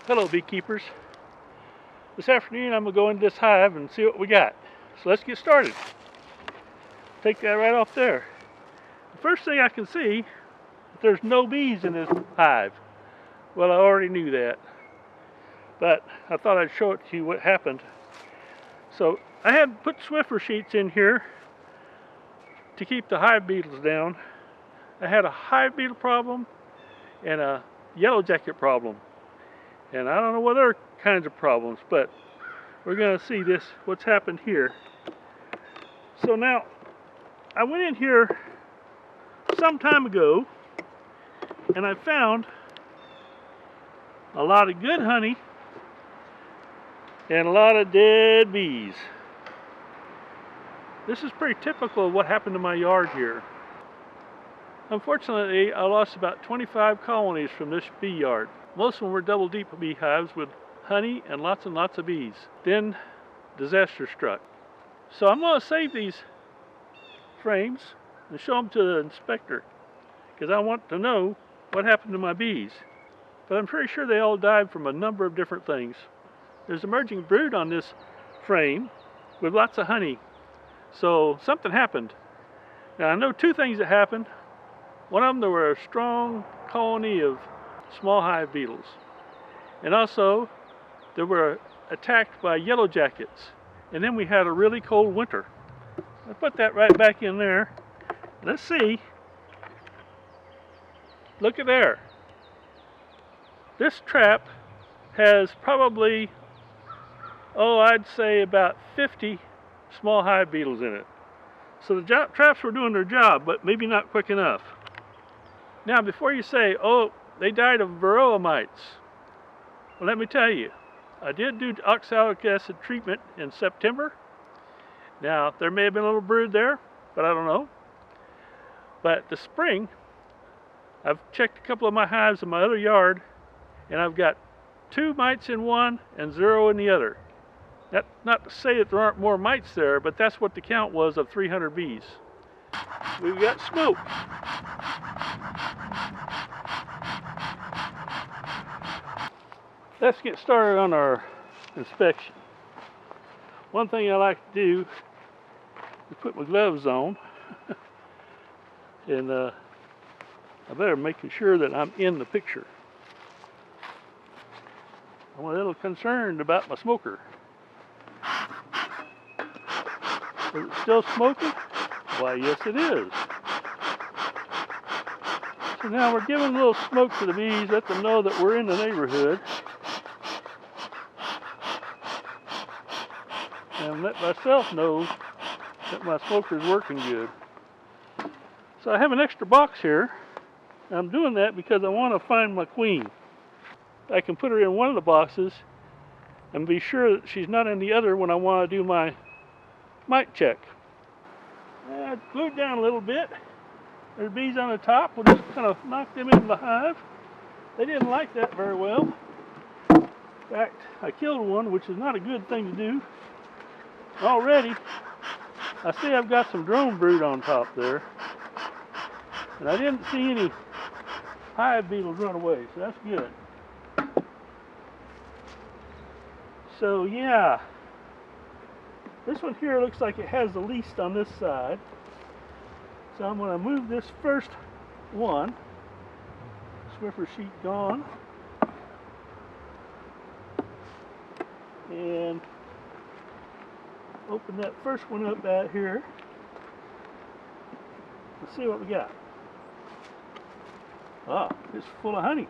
Hello beekeepers. This afternoon I'm going to go into this hive and see what we got. So let's get started. Take that right off there. The first thing I can see is there's no bees in this hive. Well, I already knew that, but I thought I'd show it to you what happened. So I had put Swiffer sheets in here to keep the hive beetles down. I had a hive beetle problem and a yellow jacket problem. And I don't know what other kinds of problems, but we're going to see what's happened here. So now, I went in here some time ago, and I found a lot of good honey and a lot of dead bees. This is pretty typical of what happened to my yard here. Unfortunately, I lost about 25 colonies from this bee yard. Most of them were double deep beehives with honey and lots of bees. Then disaster struck. So I'm going to save these frames and show them to the inspector because I want to know what happened to my bees. But I'm pretty sure they all died from a number of different things. There's emerging brood on this frame with lots of honey. So something happened. Now I know two things that happened. One of them, there were a strong colony of small hive beetles. And also, they were attacked by yellow jackets. And then we had a really cold winter. I put that right back in there. Let's see. Look at there. This trap has probably, I'd say about 50 small hive beetles in it. So the traps were doing their job, but maybe not quick enough. Now, before you say, they died of varroa mites. Well, let me tell you, I did do oxalic acid treatment in September. Now, there may have been a little brood there, but I don't know. But the spring, I've checked a couple of my hives in my other yard, and I've got 2 mites in one and 0 in the other. That's not to say that there aren't more mites there, but that's what the count was of 300 bees. We've got smoke. Let's get started on our inspection. One thing I like to do is put my gloves on and I better making sure that I'm in the picture. I'm a little concerned about my smoker. Is it still smoking? Why, yes it is. So now we're giving a little smoke to the bees, let them know that we're in the neighborhood. And let myself know that my smoker's working good. So I have an extra box here. I'm doing that because I want to find my queen. I can put her in one of the boxes and be sure that she's not in the other when I want to do my mite check. I glued down a little bit. There's bees on the top. We'll just kind of knock them into the hive. They didn't like that very well. In fact, I killed one, which is not a good thing to do. Already, I see I've got some drone brood on top there. And I didn't see any hive beetles run away, so that's good. So yeah, this one here looks like it has the least on this side. So I'm going to move this first one. Swiffer sheet gone. And open that first one up out here. Let's see what we got. It's full of honey.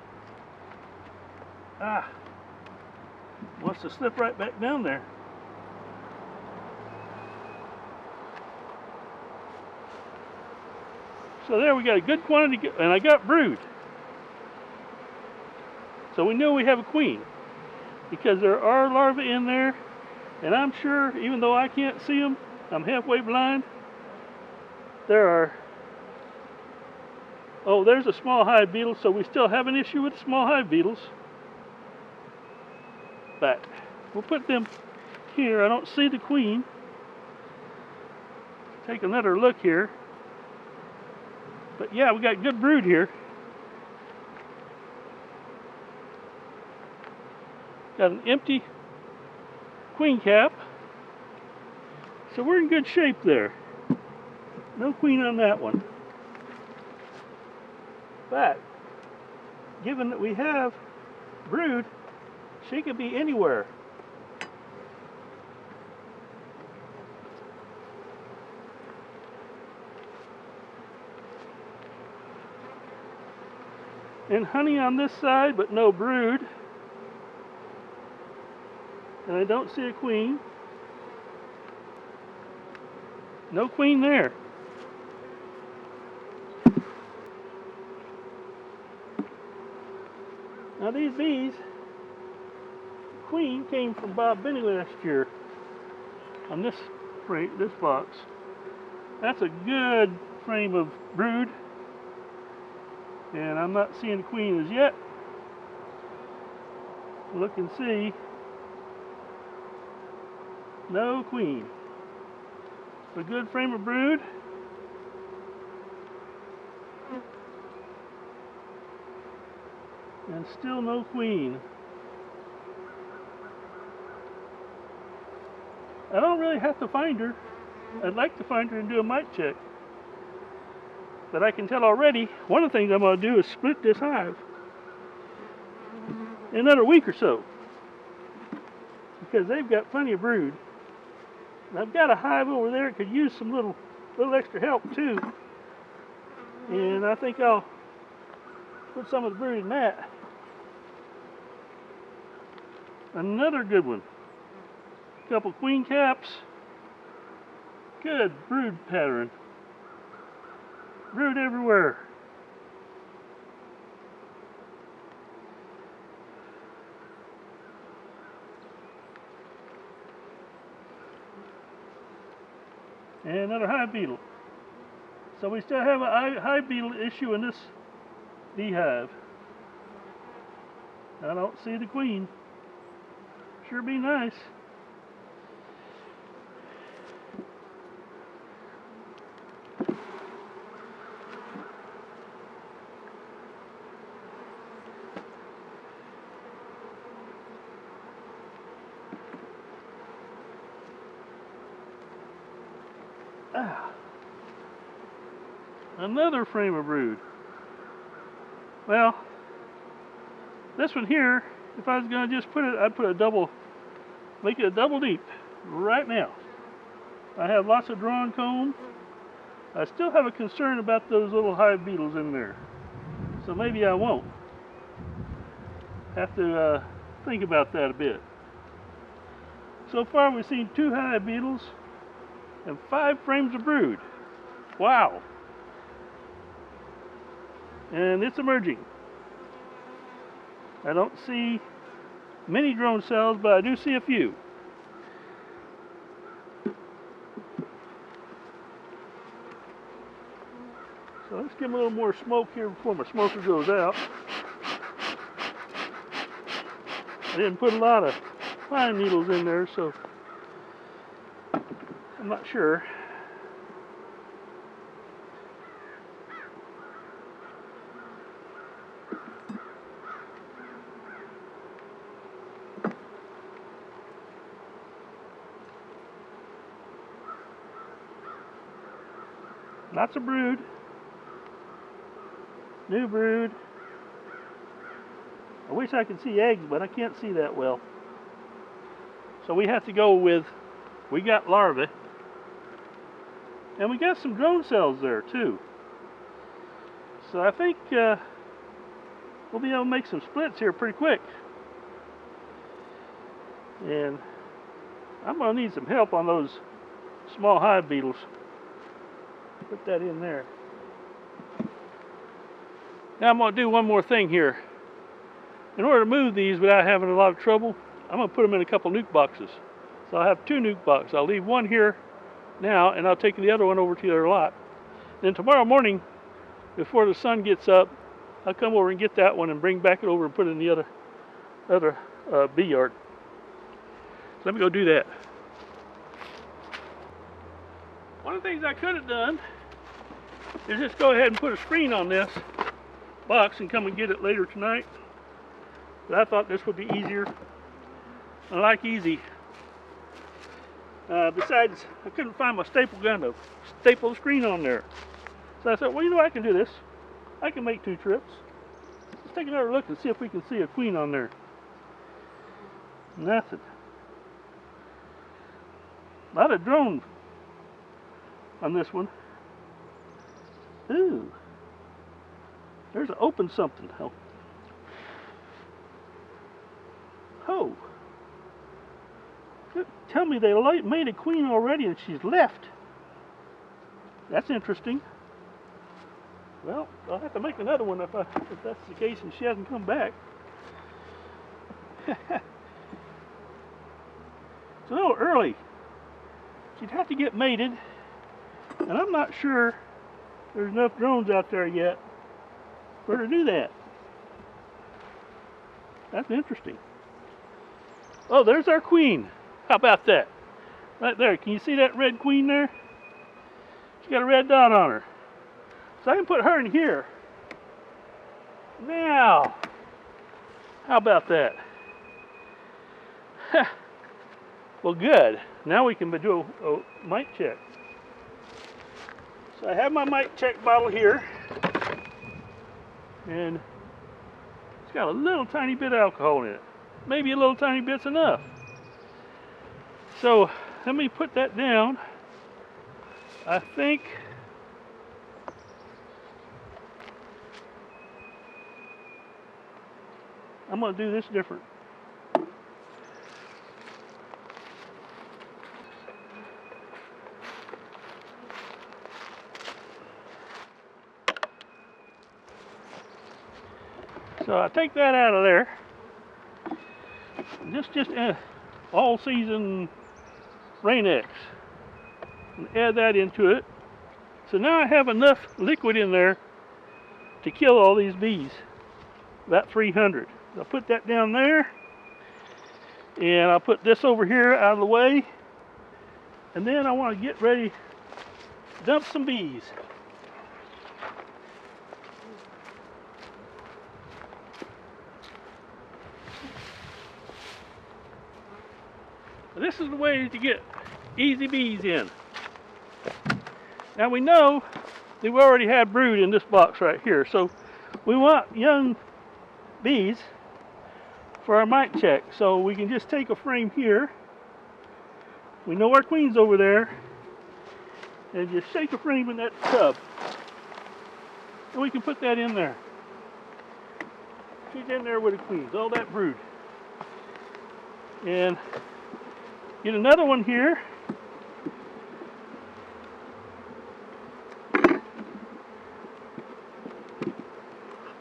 Wants to slip right back down there. So there we got a good quantity, and I got brood. So we know we have a queen because there are larvae in there, and I'm sure, even though I can't see them, I'm halfway blind, there are, there's a small hive beetle, so we still have an issue with small hive beetles. But we'll put them here. I don't see the queen. Take another look here. But yeah, we got good brood here. Got an empty queen cap. So we're in good shape there. No queen on that one. But given that we have brood, she could be anywhere. And honey on this side, but no brood. And I don't see a queen. No queen there. Now these bees, queen came from Bob Benny last year on this frame, this box. That's a good frame of brood. And I'm not seeing the queen as yet. Look and see. No queen. A good frame of brood. And still no queen. I don't really have to find her. I'd like to find her and do a mite check. But I can tell already, one of the things I'm going to do is split this hive in another week or so. Because they've got plenty of brood. And I've got a hive over there that could use some little extra help too. And I think I'll put some of the brood in that. Another good one. A couple queen caps. Good brood pattern. Brood everywhere. And another hive beetle. So we still have a hive beetle issue in this beehive. I don't see the queen. Sure be nice. Another frame of brood. Well, this one here, if I was going to just put it, I'd put a double, make it a double deep right now. I have lots of drawn comb. I still have a concern about those little hive beetles in there. So maybe I won't. Have to think about that a bit. So far we've seen 2 hive beetles and 5 frames of brood. Wow. And it's emerging. I don't see many drone cells, but I do see a few. So let's give them a little more smoke here before my smoker goes out. I didn't put a lot of pine needles in there, so I'm not sure. Lots of brood. New brood. I wish I could see eggs, but I can't see that well. So we have to go with, we got larvae. And we got some drone cells there too. So I think we'll be able to make some splits here pretty quick. And I'm going to need some help on those small hive beetles. Put that in there. Now I'm going to do one more thing here. In order to move these without having a lot of trouble, I'm going to put them in a couple nuke boxes. So I'll have 2 nuke boxes. I'll leave one here now, and I'll take the other one over to the other lot. Then tomorrow morning, before the sun gets up, I'll come over and get that one and bring back it over and put it in the other bee yard. So let me go do that. One of the things I could have done is just go ahead and put a screen on this box and come and get it later tonight. But I thought this would be easier. I like easy. Besides, I couldn't find my staple gun to staple the screen on there. So I said, well, you know, I can do this. I can make 2 trips. Let's take another look and see if we can see a queen on there. Nothing. A lot of drone on this one. Ooh. There's an open something. Oh. Tell me they made a queen already and she's left. That's interesting. Well, I'll have to make another one if that's the case and she hasn't come back. It's a little early. She'd have to get mated, and I'm not sure there's enough drones out there yet for her to do that. That's interesting. Oh, there's our queen. How about that? Right there. Can you see that red queen there? She's got a red dot on her. So I can put her in here. Now, how about that? Well, good. Now we can do a mic check. So I have my mic check bottle here, and it's got a little tiny bit of alcohol in it. Maybe a little tiny bit's enough. So let me put that down. I think I'm going to do this different. So I take that out of there. Just all season Rain-X, and add that into it. So now I have enough liquid in there to kill all these bees. About 300. I'll put that down there, and I'll put this over here out of the way, and then I want to get ready to dump some bees. This is the way to get easy bees in. Now we know that we already have brood in this box right here, so we want young bees for our mic check. So we can just take a frame here. We know our queen's over there, and just shake a frame in that tub, and we can put that in there. She's in there with the queens, all that brood. And get another one here.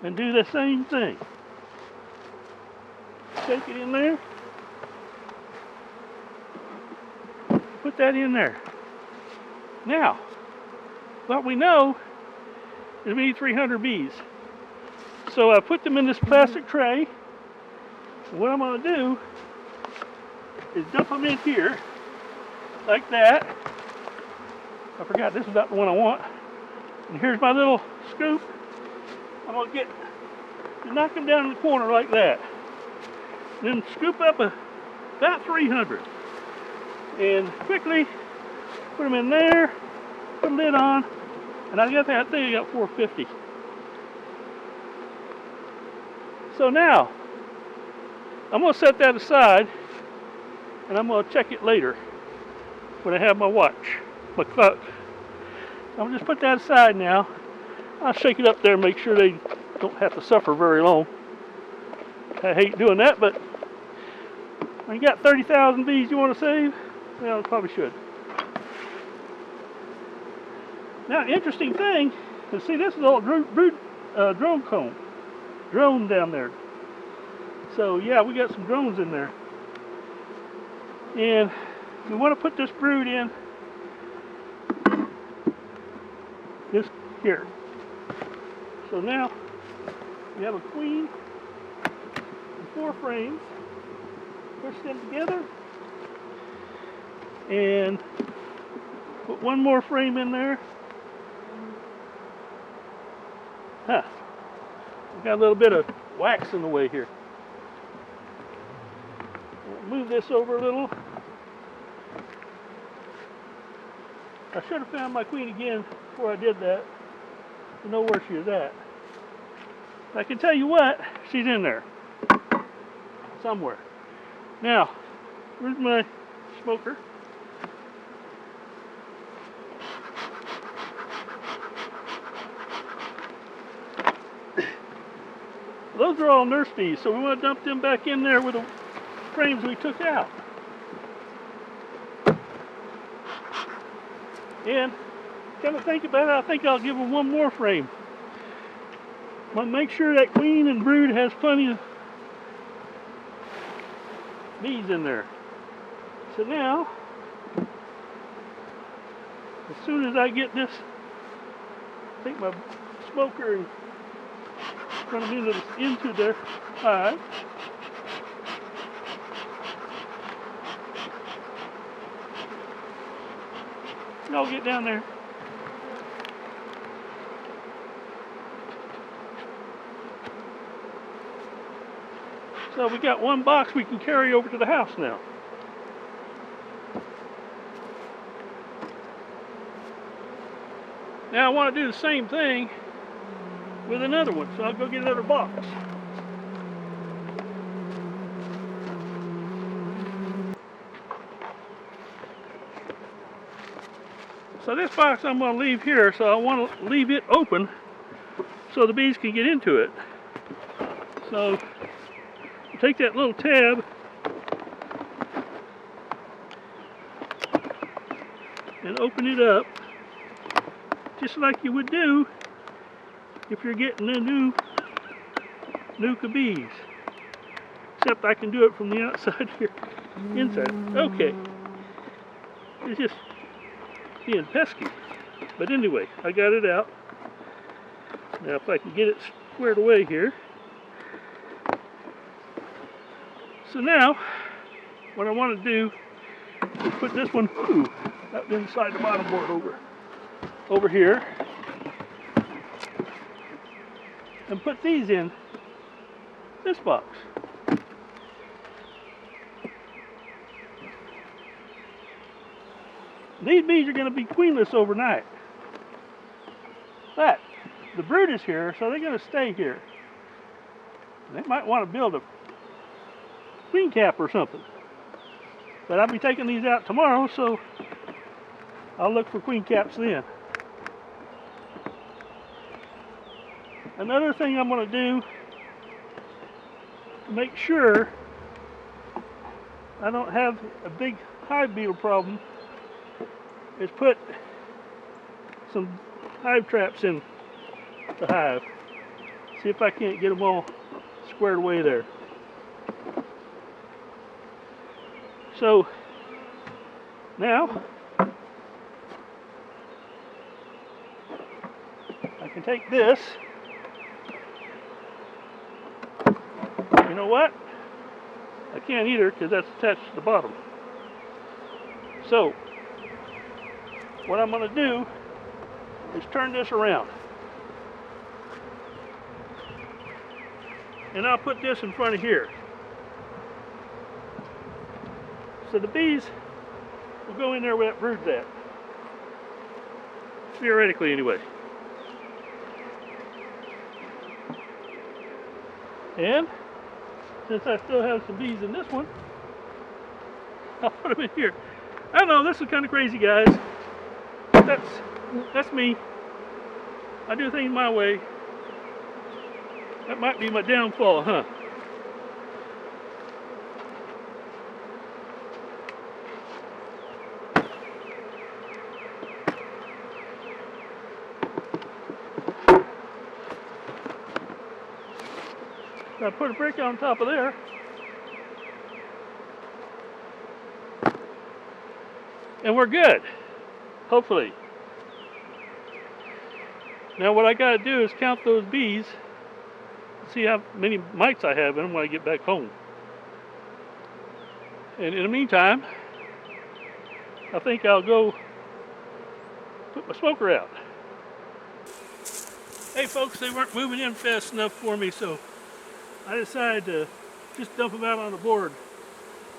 And do the same thing. Shake it in there. Put that in there. Now, what we know is we need 300 bees. So I put them in this plastic tray. And what I'm going to do is dump them in here, like that. I forgot this is not the one I want. And here's my little scoop. I'm going to knock them down in the corner like that. Then scoop up about 300. And quickly put them in there, put the lid on, and I think I got 450. So now, I'm going to set that aside, and I'm going to check it later when I have my watch, my clock. I'm going to just put that aside now. I'll shake it up there and make sure they don't have to suffer very long. I hate doing that, but when you got 30,000 bees you want to save, well, you probably should. Now, interesting thing is, see, this is all drone comb. Drone down there. So, yeah, we got some drones in there. And we want to put this brood in this here. So now we have a queen and 4 frames. Push them together and put one more frame in there. We got a little bit of wax in the way here. We'll move this over a little. I should have found my queen again before I did that to know where she is at. I can tell you what, she's in there somewhere. Now, where's my smoker? Those are all nurse bees, so we want to dump them back in there with the frames we took out. And come to think about it, I think I'll give them one more frame. I'll make sure that queen and brood has plenty of bees in there. So now, as soon as I get this, take my smoker and run them into their hive. And I'll get down there. So we got one box we can carry over to the house now. Now I want to do the same thing with another one, so I'll go get another box. So this box I'm going to leave here, so I want to leave it open so the bees can get into it. So take that little tab and open it up just like you would do if you're getting a new nuke of bees. Except I can do it from the outside here, inside. Okay. It's just being pesky. But anyway, I got it out. Now if I can get it squared away here. So now, what I want to do is put this one up inside the bottom board over here. And put these in this box. These bees are going to be queenless overnight. But the brood is here, so they're going to stay here. They might want to build a queen cap or something. But I'll be taking these out tomorrow, so I'll look for queen caps then. Another thing I'm going to do to make sure I don't have a big hive beetle problem is put some hive traps in the hive. See if I can't get them all squared away there. So now I can take this. You know what? I can't either because that's attached to the bottom. So what I'm going to do is turn this around. And I'll put this in front of here. So the bees will go in there where that brood's at. Theoretically, anyway. And since I still have some bees in this one, I'll put them in here. I know this is kind of crazy, guys. That's me. I do things my way. That might be my downfall, huh? I put a brick on top of there. And we're good. Hopefully. Now what I gotta do is count those bees. See how many mites I have in them when I get back home. And in the meantime, I think I'll go put my smoker out. Hey folks, they weren't moving in fast enough for me, so I decided to just dump them out on the board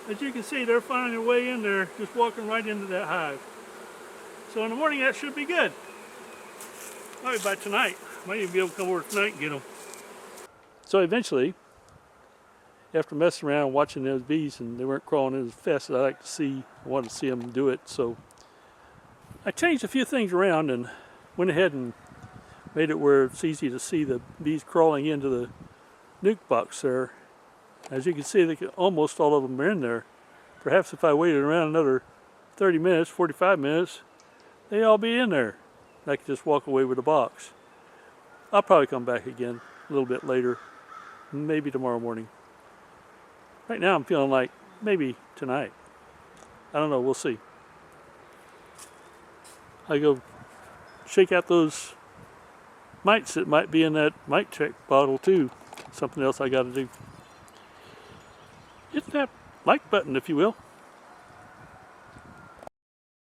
As you can see, they're finding their way in there, just walking right into that hive. So in the morning, that should be good. Probably by tonight. Might even be able to come over tonight and get them. So eventually, after messing around watching those bees and they weren't crawling as fast as I like to see, I wanted to see them do it. So I changed a few things around and went ahead and made it where it's easy to see the bees crawling into the nuke box there. As you can see, almost all of them are in there. Perhaps if I waited around another 30 minutes, 45 minutes, they'd all be in there. I could just walk away with the box. I'll probably come back again a little bit later, maybe tomorrow morning. Right now I'm feeling like maybe tonight. I don't know, we'll see. I go shake out those mites that might be in that mite check bottle too. Something else I got to do. Hit that like button if you will.